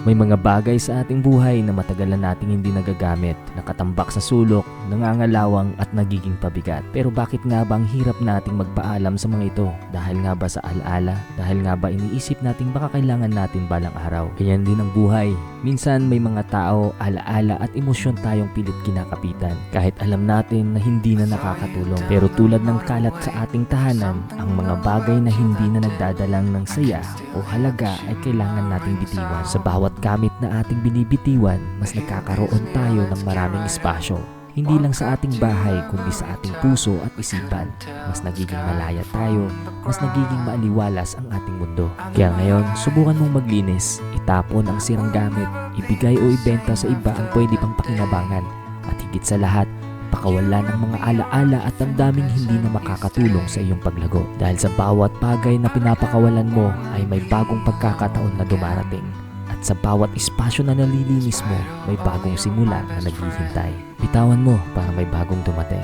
May mga bagay sa ating buhay na matagal na nating hindi nagagamit, nakatambak sa sulok, nangangalawang at nagiging pabigat. Pero bakit nga ba ang hirap nating magpaalam sa mga ito? Dahil nga ba sa alaala? Dahil nga ba iniisip nating baka kailangan natin balang araw? Ganyan din ang buhay. Minsan may mga tao, alaala at emosyon tayong pilit kinakapitan. Kahit alam natin na hindi na nakakatulong. Pero tulad ng kalat sa ating tahanan, ang mga bagay na hindi na nagdadalang ng saya o halaga ay kailangan nating bitiwan. Sa bawat gamit na ating binibitiwan, mas nagkakaroon tayo ng maraming espasyo. Hindi lang sa ating bahay, kundi sa ating puso at isipan. Mas nagiging malaya tayo, mas nagiging maaliwalas ang ating mundo. Kaya ngayon, subukan mong maglinis, itapon ang sirang gamit, ibigay o ibenta sa iba ang pwede pang pakinabangan. At higit sa lahat, pakawala ng mga alaala at damdaming hindi na makakatulong sa iyong paglago. Dahil sa bawat bagay na pinapakawalan mo ay may bagong pagkakataon na dumarating. At sa bawat espasyo na nalilinis mo, may bagong simula na naghihintay. Bitawan mo para may bagong dumating.